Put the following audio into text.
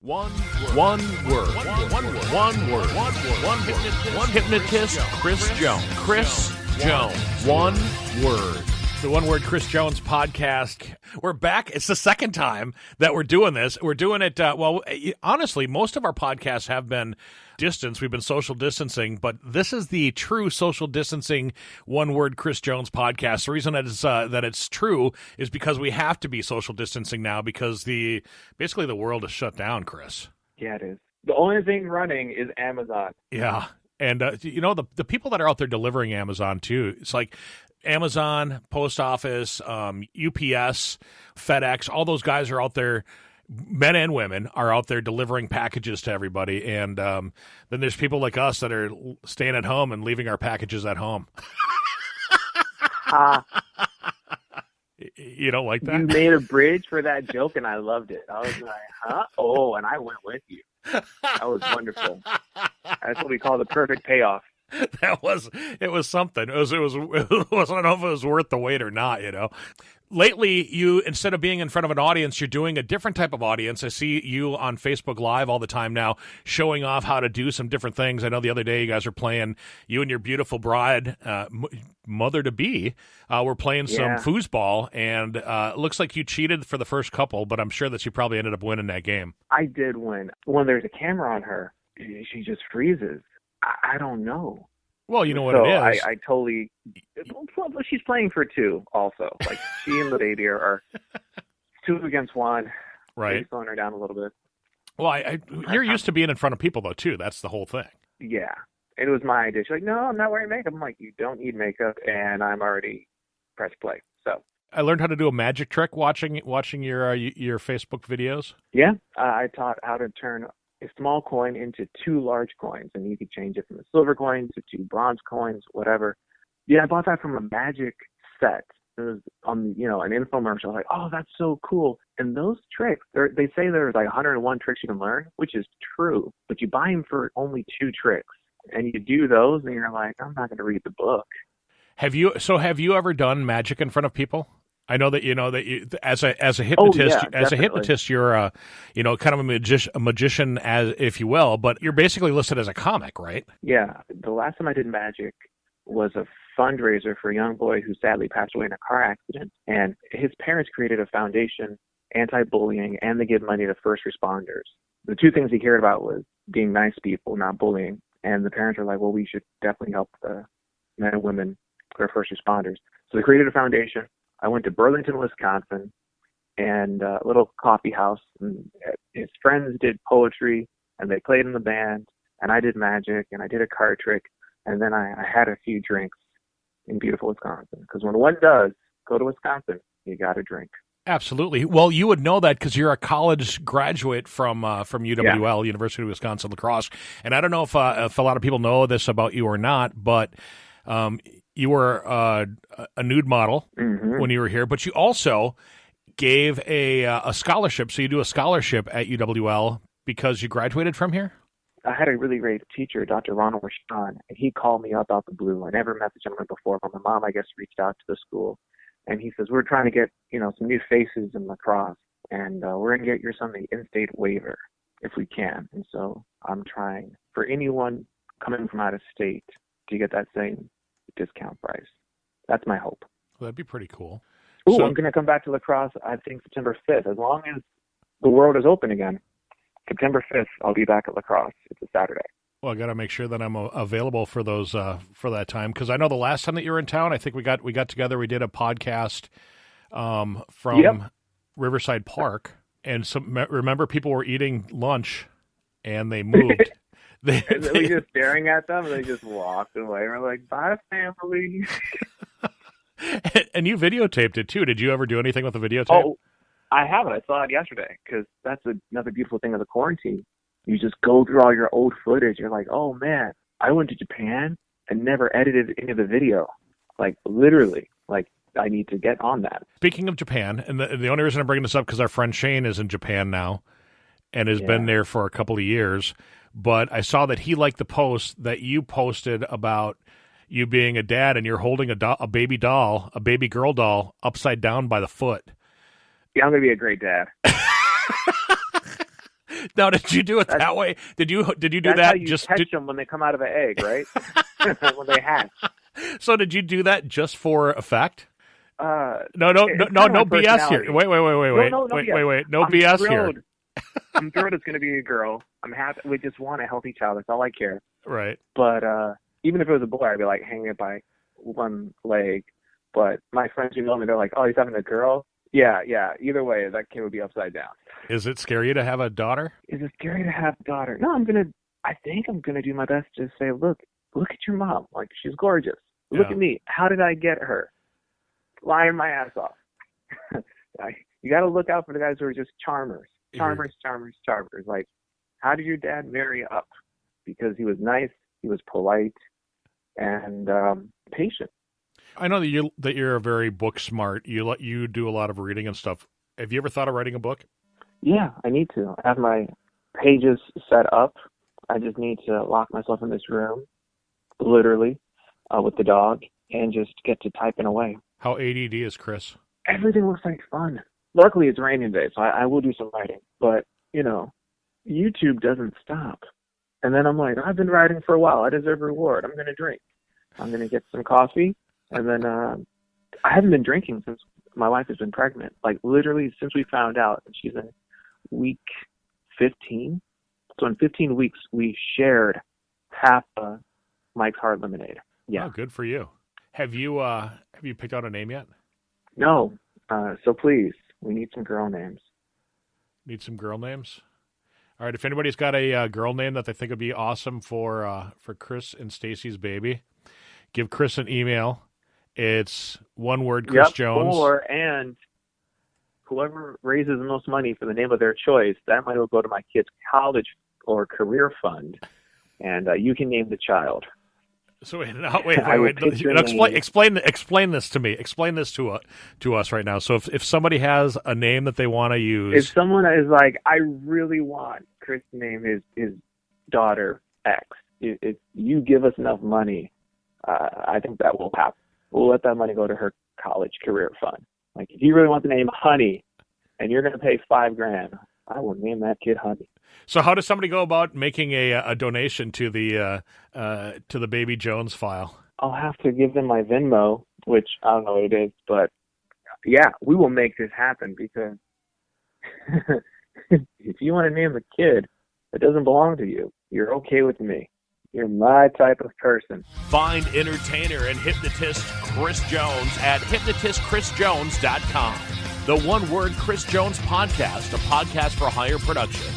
One word. One hypnotist, Chris Jones. Chris Jones. One word. The One Word Chris Jones podcast. We're back. It's the second time that we're doing this. We're doing it, honestly, most of our podcasts have been distance. We've been social distancing, but this is the true social distancing One Word Chris Jones podcast. The reason that it's true is because we have to be social distancing now because basically the world is shut down, Chris. Yeah, it is. The only thing running is Amazon. Yeah. And, the people that are out there delivering Amazon, too, it's like Amazon, Post Office, UPS, FedEx, all those guys are out there. Men and women are out there delivering packages to everybody. And then there's people like us that are staying at home and leaving our packages at home. You don't like that? You made a bridge for that joke, and I loved it. I was like, huh? Oh, and I went with you. That was wonderful. That's what we call the perfect payoff. It was something. It was, I don't know if it was worth the wait or not, Lately, you, instead of being in front of an audience, you're doing a different type of audience. I see you on Facebook Live all the time now, showing off how to do some different things. I know the other day you guys were playing, you and your beautiful bride, mother-to-be, were playing some foosball, and it looks like you cheated for the first couple, but I'm sure that you probably ended up winning that game. I did win. When there's a camera on her, she just freezes. I don't know. Well, you know what it is. I totally. Well, she's playing for two, also. Like she and the baby are 2 against 1. Right. Slowing her down a little bit. Well, you're used to being in front of people though too. That's the whole thing. Yeah, it was my idea. She's like, "No, I'm not wearing makeup." I'm like, "You don't need makeup," and I'm already press play. So I learned how to do a magic trick watching your Facebook videos. Yeah, I taught how to turn a small coin into 2 large coins, and you could change it from a silver coin to 2 bronze coins, whatever. Yeah, I bought that from a magic set. It was on, an infomercial. I was like, oh, that's so cool. And those tricks, they say there's like 101 tricks you can learn, which is true, but you buy them for only 2 tricks, and you do those, and you're like, I'm not going to read the book. Have you ever done magic in front of people? I know that you as a hypnotist, you're kind of a magician, as if you will, but you're basically listed as a comic, right? Yeah. The last time I did magic was a fundraiser for a young boy who sadly passed away in a car accident, and his parents created a foundation, anti-bullying, and they give money to first responders. The 2 things he cared about was being nice to people, not bullying. And the parents were like, well, we should definitely help the men and women who are first responders. So they created a foundation. I went to Burlington, Wisconsin, and a little coffee house. And his friends did poetry, and they played in the band, and I did magic, and I did a card trick, and then I had a few drinks in beautiful Wisconsin. Because when one does go to Wisconsin, you got to drink. Absolutely. Well, you would know that because you're a college graduate from UWL, University of Wisconsin Lacrosse. And I don't know if a lot of people know this about you or not, but you were a nude model when you were here, but you also gave a scholarship. So you do a scholarship at UWL because you graduated from here? I had a really great teacher, Dr. Ronald Rashawn, and he called me up out the blue. I never messaged him before, but my mom, I guess, reached out to the school. And he says, we're trying to get, some new faces in lacrosse, and we're going to get your son the in-state waiver if we can. And so I'm trying for anyone coming from out of state to get that same discount price. That's my hope. Well, that'd be pretty cool. I'm going to come back to lacrosse, I think, September 5th. As long as the world is open again, September 5th, I'll be back at lacrosse. It's a Saturday. Well, I got to make sure that I'm available for those for that time, because I know the last time that you were in town, I think we got together. We did a podcast from Riverside Park, and remember people were eating lunch, and they moved. They were just staring at them, and they just walked away. We're like, bye, family. And you videotaped it too. Did you ever do anything with the videotape? Oh, I haven't. I saw it yesterday, because that's another beautiful thing of the quarantine. You just go through all your old footage. You're like, oh, man, I went to Japan and never edited any of the video. Like, literally. Like, I need to get on that. Speaking of Japan, and the only reason I'm bringing this up because our friend Shane is in Japan now and has been there for a couple of years. But I saw that he liked the post that you posted about you being a dad and you're holding a baby doll, a baby girl doll, upside down by the foot. Yeah, I'm going to be a great dad. Now, did you do it that way? Did you do that's that? How you just catch them when they come out of an egg, right? When they hatch. So did you do that just for effect? No No BS here. Wait. No BS here. I'm thrilled it's going to be a girl. I'm happy. We just want a healthy child. That's all I care. Right. But even if it was a boy, I'd be like hanging it by one leg. But my friends who know me, they're like, "Oh, he's having a girl." Yeah. Either way, that kid would be upside down. Is it scary to have a daughter? Is it scary to have a daughter? No, I think I'm gonna do my best to say, look at your mom. Like, she's gorgeous. Look at me. How did I get her? Lying my ass off. You got to look out for the guys who are just charmers. Charmers. Like, how did your dad marry up? Because he was nice, he was polite, and patient. I know that you're a very book smart. You do a lot of reading and stuff. Have you ever thought of writing a book? Yeah, I need to. I have my pages set up. I just need to lock myself in this room, literally, with the dog, and just get to typing away. How ADD is Chris? Everything looks like fun. Luckily, it's raining today, so I will do some writing. But, YouTube doesn't stop. And then I'm like, I've been writing for a while. I deserve a reward. I'm going to drink. I'm going to get some coffee. And then I haven't been drinking since my wife has been pregnant. Like, literally, since we found out that she's in week 15. So in 15 weeks, we shared half Mike's Hard Lemonade. Yeah. Oh, good for you. Have you picked out a name yet? No. So please, we need some girl names. Need some girl names? All right. If anybody's got a girl name that they think would be awesome for Chris and Stacy's baby, give Chris an email. It's one word, Chris Jones. And whoever raises the most money for the name of their choice, that money will go to my kid's college or career fund, and you can name the child. So wait. Explain this to me. Explain this to us right now. So if somebody has a name that they want to use, if someone is like, I really want Chris to name his daughter X, if you give us enough money, I think that will happen. We'll let that money go to her college career fund. Like, if you really want the name Honey, and you're going to pay $5,000, I will name that kid Honey. So how does somebody go about making a donation to the Baby Jones file? I'll have to give them my Venmo, which I don't know what it is, but yeah, we will make this happen, because if you want to name a kid that doesn't belong to you, you're okay with me. You're my type of person. Find entertainer and hypnotist Chris Jones at hypnotistchrisjones.com. The One Word Chris Jones Podcast, a podcast for higher production.